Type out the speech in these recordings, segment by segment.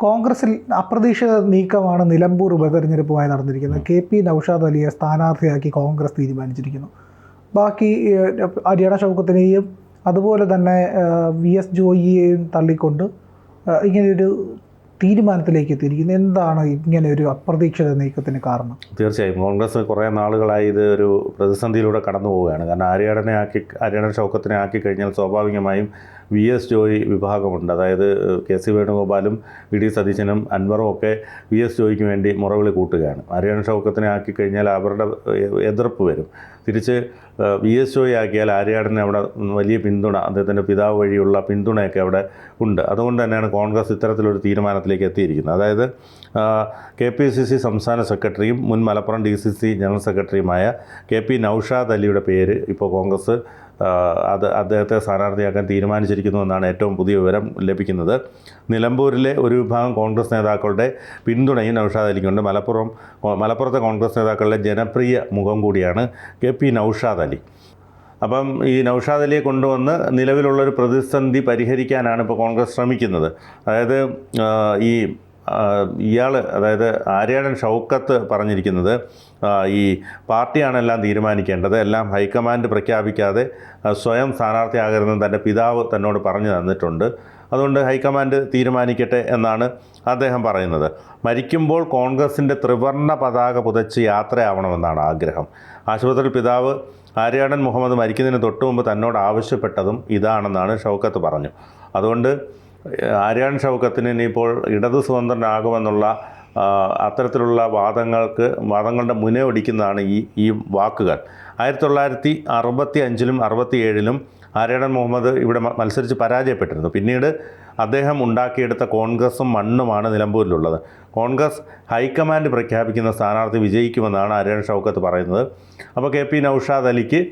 കോൺഗ്രസിൽ അപ്രതീക്ഷിത നീക്കമാണ് നിലമ്പൂർ ഉപതെരഞ്ഞെടുപ്പുമായി നടന്നിരിക്കുന്നത്. KP നൗഷാദ് അലിയെ സ്ഥാനാർത്ഥിയാക്കി കോൺഗ്രസ് തീരുമാനിച്ചിരിക്കുന്നു. ബാക്കി ആര്യാടൻ ഷൗക്കത്തിനെയും അതുപോലെ തന്നെ VS ജോയിയെയും തള്ളിക്കൊണ്ട് ഇങ്ങനെയൊരു തീരുമാനത്തിലേക്ക് എത്തിയിരിക്കുന്നത്. എന്താണ് ഇങ്ങനെ ഒരു അപ്രതീക്ഷിത നീക്കത്തിന് കാരണം? തീർച്ചയായും കോൺഗ്രസ് കുറേ നാളുകളായി ഇത് ഒരു പ്രതിസന്ധിയിലൂടെ കടന്നു പോവുകയാണ്. കാരണം ആര്യാടൻ ഷൗക്കത്തിനെ ആക്കി കഴിഞ്ഞാൽ സ്വാഭാവികമായും VS ജോയി വിഭാഗമുണ്ട്. അതായത് KC വേണുഗോപാലും VD സതീശനും അൻവറും ഒക്കെ VS ജോയിക്ക് വേണ്ടി മുറവിളി കൂട്ടുകയാണ്. ആര്യാടൻ ഷൗക്കത്തിനെ ആക്കിക്കഴിഞ്ഞാൽ അവരുടെ എതിർപ്പ് വരും. തിരിച്ച് VS ജോയി ആക്കിയാൽ ആര്യാടന് അവിടെ വലിയ പിന്തുണ, അദ്ദേഹത്തിൻ്റെ പിതാവ് വഴിയുള്ള പിന്തുണയൊക്കെ അവിടെ ഉണ്ട്. അതുകൊണ്ട് തന്നെയാണ് കോൺഗ്രസ് ഇത്തരത്തിലൊരു തീരുമാനത്തിലേക്ക് എത്തിയിരിക്കുന്നത്. അതായത് KPCC സംസ്ഥാന സെക്രട്ടറിയും മുൻ മലപ്പുറം DCC ജനറൽ സെക്രട്ടറിയുമായ KP നൗഷാദ് അലിയുടെ പേര് ഇപ്പോൾ കോൺഗ്രസ് അദ്ദേഹത്തെ സ്ഥാനാർത്ഥിയാക്കാൻ തീരുമാനിച്ചിരിക്കുന്നു എന്നാണ് ഏറ്റവും പുതിയ വിവരം ലഭിക്കുന്നത്. നിലമ്പൂരിലെ ഒരു വിഭാഗം കോൺഗ്രസ് നേതാക്കളുടെ പിന്തുണയും നൗഷാദ് അലിക്കുണ്ട്. മലപ്പുറത്തെ കോൺഗ്രസ് നേതാക്കളുടെ ജനപ്രിയ മുഖം കൂടിയാണ് KP നൗഷാദ് അലി. അപ്പം ഈ നൗഷാദ് അലിയെ കൊണ്ടുവന്ന് നിലവിലുള്ളൊരു പ്രതിസന്ധി പരിഹരിക്കാനാണ് ഇപ്പോൾ കോൺഗ്രസ് ശ്രമിക്കുന്നത്. അതായത് അതായത് ആര്യാടൻ ഷൗക്കത്ത് പറഞ്ഞിരിക്കുന്നത് ഈ പാർട്ടിയാണ് എല്ലാം തീരുമാനിക്കേണ്ടത്, എല്ലാം ഹൈക്കമാൻഡ് പ്രഖ്യാപിക്കാതെ സ്വയം സ്ഥാനാർത്ഥിയാകരുതെന്ന് തൻ്റെ പിതാവ് തന്നോട് പറഞ്ഞു തന്നിട്ടുണ്ട്, അതുകൊണ്ട് ഹൈക്കമാൻഡ് തീരുമാനിക്കട്ടെ എന്നാണ് അദ്ദേഹം പറയുന്നത്. മരിക്കുമ്പോൾ കോൺഗ്രസിൻ്റെ ത്രിവർണ്ണ പതാക പുതച്ച് യാത്രയാവണമെന്നാണ് ആഗ്രഹം. ആശുപത്രിയിൽ പിതാവ് ആര്യാടൻ മുഹമ്മദ് മരിക്കുന്നതിന് തൊട്ടു മുമ്പ് തന്നോട് ആവശ്യപ്പെട്ടതും ഇതാണെന്നാണ് ഷൗക്കത്ത് പറഞ്ഞു. അതുകൊണ്ട് ആര്യാടൻ ഷൗക്കത്തിന് ഇനിയിപ്പോൾ ഇടതു സ്വതന്ത്രനാകുമെന്നുള്ള അത്തരത്തിലുള്ള വാദങ്ങളുടെ മുനയൊടിക്കുന്നതാണ് ഈ വാക്കുകൾ. 1965-ലും 67-ലും ആര്യാടൻ മുഹമ്മദ് ഇവിടെ മത്സരിച്ച് പരാജയപ്പെട്ടിരുന്നു. പിന്നീട് അദ്ദേഹം ഉണ്ടാക്കിയെടുത്ത കോൺഗ്രസും മണ്ണുമാണ് നിലമ്പൂരിലുള്ളത്. കോൺഗ്രസ് ഹൈക്കമാൻഡ് പ്രഖ്യാപിക്കുന്ന സ്ഥാനാർത്ഥി വിജയിക്കുമെന്നാണ് ആര്യാടൻ ഷൗക്കത്ത് പറയുന്നത്. അപ്പോൾ KP നൗഷാദ് അലിക്ക്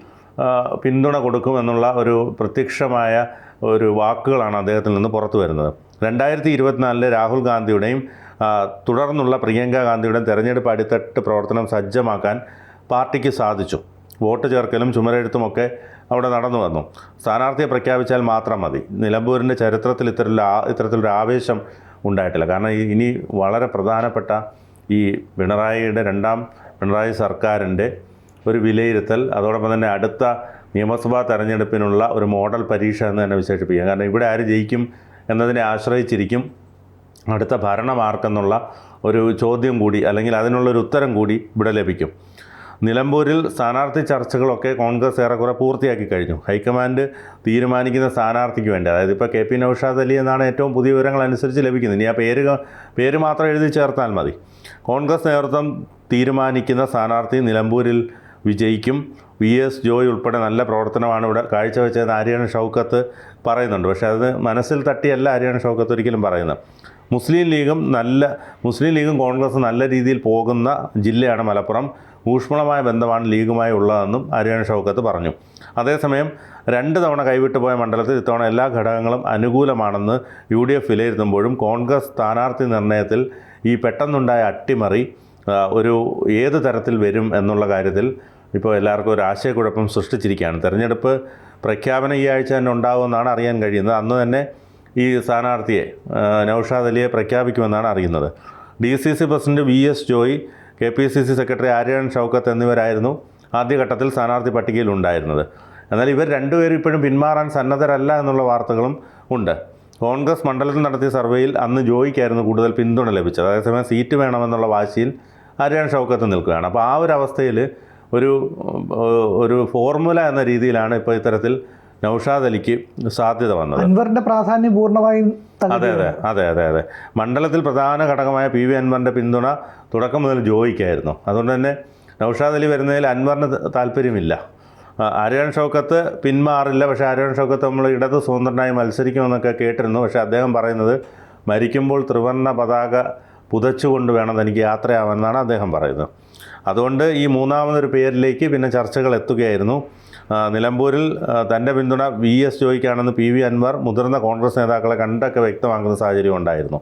പിന്തുണ കൊടുക്കുമെന്നുള്ള ഒരു പ്രത്യക്ഷമായ ഒരു വാക്കുകളാണ് അദ്ദേഹത്തിൽ നിന്ന് പുറത്തു വരുന്നത്. 2024 രാഹുൽ ഗാന്ധിയുടെയും തുടർന്നുള്ള പ്രിയങ്ക ഗാന്ധിയുടെയും തെരഞ്ഞെടുപ്പ് അടിത്തട്ട് പ്രവർത്തനം സജ്ജമാക്കാൻ പാർട്ടിക്ക് സാധിച്ചു. വോട്ട് ചേർക്കലും ചുമരെഴുത്തുമൊക്കെ അവിടെ നടന്നു വന്നു. സ്ഥാനാർത്ഥിയെ പ്രഖ്യാപിച്ചാൽ മാത്രം മതി. നിലമ്പൂരിൻ്റെ ചരിത്രത്തിൽ ഇത്തരത്തിലൊരു ആവേശം ഉണ്ടായിട്ടില്ല. കാരണം ഇനി വളരെ പ്രധാനപ്പെട്ട ഈ രണ്ടാം പിണറായി സർക്കാരിൻ്റെ ഒരു വിലയിരുത്തൽ, അതോടൊപ്പം തന്നെ അടുത്ത നിയമസഭാ തെരഞ്ഞെടുപ്പിനുള്ള ഒരു മോഡൽ പരീക്ഷ എന്ന് തന്നെ വിശേഷിപ്പിക്കാം. കാരണം ഇവിടെ ആര് ജയിക്കും എന്നതിനെ ആശ്രയിച്ചിരിക്കും അടുത്ത ഭരണമാർക്കെന്നുള്ള ഒരു ചോദ്യം കൂടി, അല്ലെങ്കിൽ അതിനുള്ളൊരു ഉത്തരം കൂടി ഇവിടെ ലഭിക്കും. നിലമ്പൂരിൽ സ്ഥാനാർത്ഥി ചർച്ചകളൊക്കെ കോൺഗ്രസ് ഏറെക്കുറെ പൂർത്തിയാക്കി കഴിഞ്ഞു. ഹൈക്കമാൻഡ് തീരുമാനിക്കുന്ന സ്ഥാനാർത്ഥിക്ക് വേണ്ടി, അതായത് ഇപ്പോൾ KP നൗഷാദ് അലി എന്നാണ് ഏറ്റവും പുതിയ വിവരങ്ങൾ അനുസരിച്ച് ലഭിക്കുന്നത്. ഇനി ആ പേര് മാത്രം എഴുതി ചേർത്താൽ മതി. കോൺഗ്രസ് നേതൃത്വം തീരുമാനിക്കുന്ന സ്ഥാനാർത്ഥി നിലമ്പൂരിൽ വിജയിക്കും. VS ജോയ് ഉൾപ്പെടെ നല്ല പ്രവർത്തനമാണ് ഇവിടെ കാഴ്ചവെച്ചതെന്ന് ആര്യാടൻ ഷൗക്കത്ത് പറയുന്നുണ്ട്. പക്ഷേ അത് മനസ്സിൽ തട്ടിയല്ല ആര്യാടൻ ഷൗക്കത്ത് ഒരിക്കലും പറയുന്നത്. മുസ്ലിം ലീഗും കോൺഗ്രസ് നല്ല രീതിയിൽ പോകുന്ന ജില്ലയാണ് മലപ്പുറം. ഊഷ്മളമായ ബന്ധമാണ് ലീഗുമായി ഉള്ളതെന്നും ആര്യാടൻ ഷൗക്കത്ത് പറഞ്ഞു. അതേസമയം 2 തവണ കൈവിട്ടു പോയ മണ്ഡലത്തിൽ ഇത്തവണ എല്ലാ ഘടകങ്ങളും അനുകൂലമാണെന്ന് UDF വിലയിരുത്തുമ്പോഴും കോൺഗ്രസ് സ്ഥാനാർത്ഥി നിർണയത്തിൽ ഈ പെട്ടെന്നുണ്ടായ അട്ടിമറി ഏത് തരത്തിൽ വരും എന്നുള്ള കാര്യത്തിൽ ഇപ്പോൾ എല്ലാവർക്കും ഒരു ആശയക്കുഴപ്പം സൃഷ്ടിച്ചിരിക്കുകയാണ്. തെരഞ്ഞെടുപ്പ് പ്രഖ്യാപനം ഈ ആഴ്ച തന്നെ ഉണ്ടാകുമെന്നാണ് അറിയാൻ കഴിയുന്നത്. അന്ന് തന്നെ ഈ സ്ഥാനാർത്ഥിയെ നൗഷാദ് അലിയെ പ്രഖ്യാപിക്കുമെന്നാണ് അറിയുന്നത്. DCC president VS Joy, KPCC secretary Aryadan Shoukath എന്നിവരായിരുന്നു ആദ്യഘട്ടത്തിൽ സ്ഥാനാർത്ഥി പട്ടികയിൽ ഉണ്ടായിരുന്നത്. എന്നാൽ ഇവർ രണ്ടുപേരും ഇപ്പോഴും പിന്മാറാൻ സന്നദ്ധരല്ല എന്നുള്ള വാർത്തകളും ഉണ്ട്. കോൺഗ്രസ് മണ്ഡലത്തിൽ നടത്തിയ സർവേയിൽ അന്ന് ജോയിക്കായിരുന്നു കൂടുതൽ പിന്തുണ ലഭിച്ചത്. അതേസമയം സീറ്റ് വേണമെന്നുള്ള വാശിയിൽ ആര്യാടൻ ഷൗക്കത്ത് നിൽക്കുകയാണ്. അപ്പോൾ ആ ഒരു അവസ്ഥയിൽ ഒരു ഫോർമുല എന്ന രീതിയിലാണ് ഇപ്പോൾ ഇത്തരത്തിൽ നൗഷാദ് അലിക്ക് സാധ്യത വന്നത്. അൻവറിൻ്റെ പ്രാധാന്യം പൂർണ്ണമായും അതെ. മണ്ഡലത്തിൽ പ്രധാന ഘടകമായ PV അൻവറിൻ്റെ പിന്തുണ തുടക്കം മുതൽ ജോയിക്കായിരുന്നു. അതുകൊണ്ട് തന്നെ നൗഷാദ് അലി വരുന്നതിൽ അൻവറിന് താല്പര്യമില്ല. ആര്യാടൻ ഷൗക്കത്ത് പിന്മാറില്ല. പക്ഷേ ആര്യാടൻ ഷൗക്കത്ത് നമ്മൾ ഇടത് സ്വതന്ത്രനായി മത്സരിക്കുമെന്നൊക്കെ കേട്ടിരുന്നു. പക്ഷേ അദ്ദേഹം പറയുന്നത് മരിക്കുമ്പോൾ ത്രിവർണ്ണ പതാക പുതച്ചുകൊണ്ട് വേണം തനിക്ക് യാത്രയാവാമെന്നാണ് അദ്ദേഹം പറയുന്നത്. അതുകൊണ്ട് ഈ മൂന്നാമതൊരു പേരിലേക്ക് പിന്നെ ചർച്ചകൾ എത്തുകയായിരുന്നു. നിലമ്പൂരിൽ തൻ്റെ പിന്തുണ VS ജോയിക്കാണെന്ന് PV അൻവർ മുതിർന്ന കോൺഗ്രസ് നേതാക്കളെ കണ്ടൊക്കെ വ്യക്തമാക്കുന്ന സാഹചര്യം ഉണ്ടായിരുന്നു.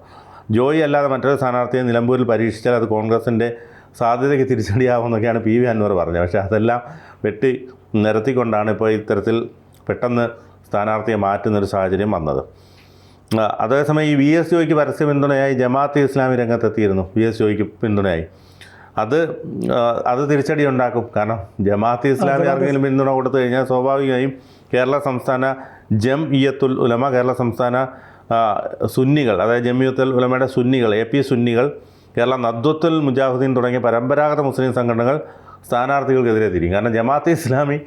ജോയി അല്ലാതെ മറ്റൊരു സ്ഥാനാർത്ഥിയെ നിലമ്പൂരിൽ പരീക്ഷിച്ചാൽ അത് കോൺഗ്രസിൻ്റെ സാധ്യതയ്ക്ക് തിരിച്ചടിയാവുമെന്നൊക്കെയാണ് PV അൻവർ പറഞ്ഞത്. പക്ഷേ അതെല്ലാം വെട്ടി നിരത്തിക്കൊണ്ടാണ് ഇപ്പോൾ ഇത്തരത്തിൽ പെട്ടെന്ന് സ്ഥാനാർത്ഥിയെ മാറ്റുന്നൊരു സാഹചര്യം വന്നത്. അതേസമയം ഈ VSJOയ്ക്ക് പരസ്യ പിന്തുണയായി ജമാഅത്തെ ഇസ്ലാമി രംഗത്തെത്തിയിരുന്നു. VSJOയ്ക്ക് പിന്തുണയായി. അത് തിരിച്ചടി ഉണ്ടാക്കും. കാരണം ജമാഅത്തെ ഇസ്ലാമി ആർക്കെങ്കിലും പിന്തുണ കൊടുത്തു കഴിഞ്ഞാൽ സ്വാഭാവികമായും കേരള സംസ്ഥാന ജംഇയ്യത്തുൽ ഉലമ, കേരള സംസ്ഥാന സുന്നികൾ, അതായത് ജംഇയ്യത്തുൽ ഉലമയുടെ സുന്നികൾ, AP സുന്നികൾ, കേരള നദ്വത്തുൽ മുജാഹിദീൻ തുടങ്ങിയ പരമ്പരാഗത മുസ്ലിം സംഘടനകൾ സ്ഥാനാർത്ഥികൾക്കെതിരെ തിരിയും. കാരണം ജമാഅത്തെ ഇസ്ലാമി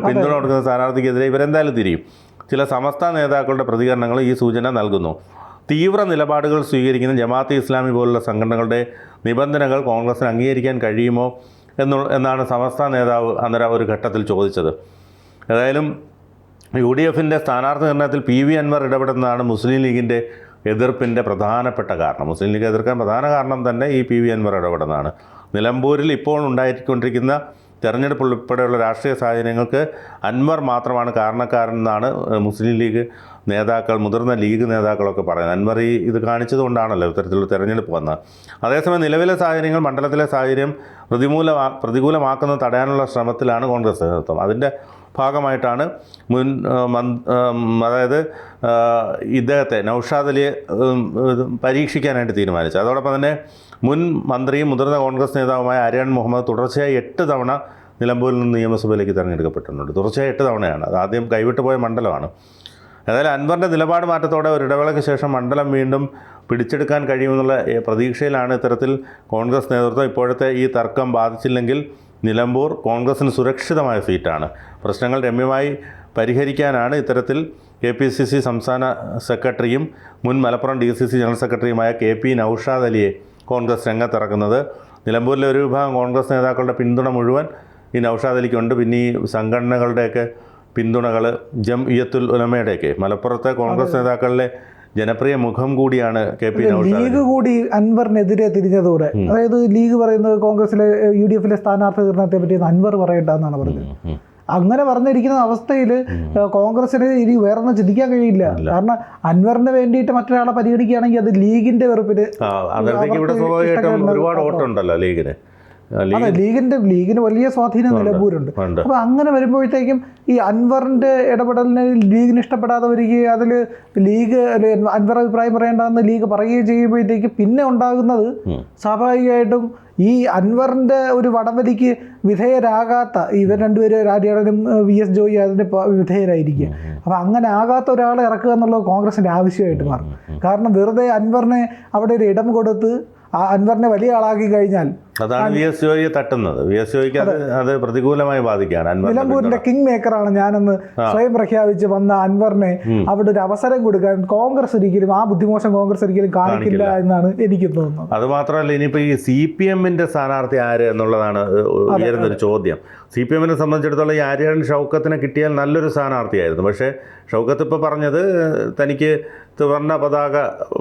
പിന്തുണ കൊടുക്കുന്ന സ്ഥാനാർത്ഥിക്കെതിരെ ഇവരെന്തായാലും തിരിയും. ചില സമസ്ത നേതാക്കളുടെ പ്രതികരണങ്ങൾ ഈ സൂചന നൽകുന്നു. തീവ്ര നിലപാടുകൾ സ്വീകരിക്കുന്ന ജമാഅത്തെ ഇസ്ലാമി പോലുള്ള സംഘടനകളുടെ നിബന്ധനകൾ കോൺഗ്രസിന് അംഗീകരിക്കാൻ കഴിയുമോ എന്നാണ് സമസ്ത നേതാവ് അന്നേരം ഒരു ഘട്ടത്തിൽ ചോദിച്ചത്. ഏതായാലും UDFൻ്റെ സ്ഥാനാർത്ഥി നിർണ്ണയത്തിൽ PV അൻവർ ഇടപെടുന്നതാണ് മുസ്ലിം ലീഗിൻ്റെ എതിർപ്പിൻ്റെ പ്രധാനപ്പെട്ട കാരണം. മുസ്ലിം ലീഗ് എതിർക്കാൻ പ്രധാന കാരണം തന്നെ ഈ PV അൻവർ ഇടപെടുന്നതാണ്. നിലമ്പൂരിൽ ഇപ്പോൾ ഉണ്ടായിക്കൊണ്ടിരിക്കുന്ന തെരഞ്ഞെടുപ്പ് ഉൾപ്പെടെയുള്ള രാഷ്ട്രീയ സാഹചര്യങ്ങൾക്ക് അൻവർ മാത്രമാണ് കാരണക്കാരനെന്നാണ് മുസ്ലിം ലീഗ് നേതാക്കൾ, മുതിർന്ന ലീഗ് നേതാക്കളൊക്കെ പറയുന്നത്. അൻവർ ഇത് കാണിച്ചതുകൊണ്ടാണല്ലോ ഇത്തരത്തിലുള്ള തെരഞ്ഞെടുപ്പ് വന്നത്. അതേസമയം നിലവിലെ സാഹചര്യങ്ങൾ, മണ്ഡലത്തിലെ സാഹചര്യം പ്രതികൂലമാക്കുന്നത് തടയാനുള്ള ശ്രമത്തിലാണ് കോൺഗ്രസ് നേതൃത്വം. അതിൻ്റെ ഭാഗമായിട്ടാണ് അതായത് ഇദ്ദേഹത്തെ നൗഷാദ് അലിയെ പരീക്ഷിക്കാനായിട്ട് തീരുമാനിച്ചത്. അതോടൊപ്പം തന്നെ മുൻ മന്ത്രിയും മുതിർന്ന കോൺഗ്രസ് നേതാവുമായ ആര്യാടൻ മുഹമ്മദ് തുടർച്ചയായി 8 തവണ നിലമ്പൂരിൽ നിന്ന് നിയമസഭയിലേക്ക് തിരഞ്ഞെടുക്കപ്പെട്ടിട്ടുണ്ട്. തുടർച്ചയായി 8 തവണയാണ്. അത് ആദ്യം കൈവിട്ടുപോയ മണ്ഡലമാണ്. ഏതായാലും അൻവറിൻ്റെ നിലപാട് മാറ്റത്തോടെ ഒരു ഇടവേളയ്ക്ക് ശേഷം മണ്ഡലം വീണ്ടും പിടിച്ചെടുക്കാൻ കഴിയുമെന്നുള്ള പ്രതീക്ഷയിലാണ് ഇത്തരത്തിൽ കോൺഗ്രസ് നേതൃത്വം. ഇപ്പോഴത്തെ ഈ തർക്കം ബാധിച്ചില്ലെങ്കിൽ നിലമ്പൂർ കോൺഗ്രസിന് സുരക്ഷിതമായ സീറ്റാണ്. പ്രശ്നങ്ങൾ രമ്യമായി പരിഹരിക്കാനാണ് ഇത്തരത്തിൽ KPCC സംസ്ഥാന സെക്രട്ടറിയും മുൻ മലപ്പുറം DCC ജനറൽ സെക്രട്ടറിയുമായ KP നൗഷാദ് അലിയെ കോൺഗ്രസ് രംഗത്തിറക്കുന്നത്. നിലമ്പൂരിലെ ഒരു വിഭാഗം കോൺഗ്രസ് നേതാക്കളുടെ പിന്തുണ മുഴുവൻ ഈ നൗഷാദ് അലിക്കുണ്ട്. പിന്നെ ഈ സംഘടനകളുടെയൊക്കെ പിന്തുണകൾ, ജംഇയ്യത്തുൽ ഉലമയുടെയൊക്കെ മലപ്പുറത്തെ കോൺഗ്രസ് നേതാക്കളിലെ ജനപ്രിയ മുഖം കൂടിയാണ് KP നൗഷാദ്. ലീഗ് കൂടി അൻവറിനെതിരെ തിരിഞ്ഞതോടെ, അതായത് ലീഗ് പറയുന്നത് കോൺഗ്രസിലെ UDFിലെ സ്ഥാനാർത്ഥി നിർണ്ണയത്തെ പറ്റി അൻവർ പറയണ്ടെന്നാണ് പറഞ്ഞത്. അങ്ങനെ പറഞ്ഞിരിക്കുന്ന അവസ്ഥയിൽ കോൺഗ്രസിന് ഇനി വേറൊന്നും ചിന്തിക്കാൻ കഴിയില്ല. കാരണം അൻവറിന് വേണ്ടിയിട്ട് മറ്റൊരാളെ പരിഗണിക്കുകയാണെങ്കിൽ അത് ലീഗിന്റെ വെറുപ്പിന് ഒരുപാട് വോട്ടുണ്ടല്ലോ ലീഗിന്. അതെ, ലീഗിന് വലിയ സ്വാധീനം നിലമ്പൂരുണ്ട്. അപ്പൊ അങ്ങനെ വരുമ്പോഴത്തേക്കും ഈ അൻവറിന്റെ ഇടപെടലിന് ലീഗിന് ഇഷ്ടപ്പെടാതെ വരികയും അതിൽ ലീഗ് അൻവർ അഭിപ്രായം പറയേണ്ടതെന്ന് ലീഗ് പറയുകയും ചെയ്യുമ്പോഴത്തേക്ക് പിന്നെ ഉണ്ടാകുന്നത് സ്വാഭാവികമായിട്ടും ഈ അൻവറിന്റെ ഒരു വടംവലിക്ക് വിധേയരാകാത്ത ഇവർ രണ്ടുപേരും ആര്യാടനും VSJOY അതിന് വിധേയരായിരിക്കുക. അപ്പം അങ്ങനെ ആകാത്ത ഒരാളെ ഇറക്കുക എന്നുള്ളത് കോൺഗ്രസിൻ്റെ ആവശ്യമായിട്ട് മാറും. കാരണം വെറുതെ അൻവറിനെ അവിടെ ഒരു ഇടം കൊടുത്ത് അൻവറിനെ വലിയ ആളാക്കി കഴിഞ്ഞാൽ അതാണ് VSJOയെ തട്ടുന്നത്. VSJOയ്ക്ക് അത് പ്രതികൂലമായി ബാധിക്കുകയാണ്. നിലമ്പൂരിന്റെ കിങ് മേക്കറാണ് ഞാനെന്ന് സ്വയം പ്രഖ്യാപിച്ച് വന്ന അൻവറിനെ അവിടെ ഒരു അവസരം കൊടുക്കാൻ കോൺഗ്രസ് ഒരിക്കലും, ആ ബുദ്ധിമോശം കോൺഗ്രസ് ഒരിക്കലും കാണിക്കില്ല എന്നാണ് എനിക്ക് തോന്നുന്നത്. അതുമാത്രമല്ല, ഇനിയിപ്പോൾ ഈ CPMന്റെ സ്ഥാനാർത്ഥി ആര് എന്നുള്ളതാണ് ഉയരുന്നൊരു ചോദ്യം. CPMനെ സംബന്ധിച്ചിടത്തോളം ഈ ആര്യാടൻ ഷൗക്കത്തിനെ കിട്ടിയാൽ നല്ലൊരു സ്ഥാനാർത്ഥിയായിരുന്നു. പക്ഷേ ഷൗക്കത്ത് ഇപ്പോൾ പറഞ്ഞത് തനിക്ക് ത്രിവർണ്ണ പതാക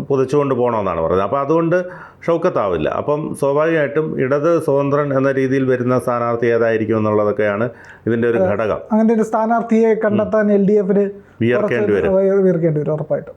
പുതച്ചുകൊണ്ട് പോകണമെന്നാണ് പറയുന്നത്. അപ്പോൾ അതുകൊണ്ട് ഷൗക്കത്താവില്ല. അപ്പം സ്വാഭാവികമായിട്ടും ഇടത് സ്വതന്ത്രൻ എന്ന രീതിയിൽ വരുന്ന സ്ഥാനാർത്ഥി ഏതായിരിക്കും എന്നുള്ളതൊക്കെയാണ് ഇതിൻ്റെ ഒരു ഘടകം. അങ്ങനെ ഒരു സ്ഥാനാർത്ഥിയെ കണ്ടെത്താൻ LDFന് വിയർക്കേണ്ടി വരും ഉറപ്പായിട്ടും.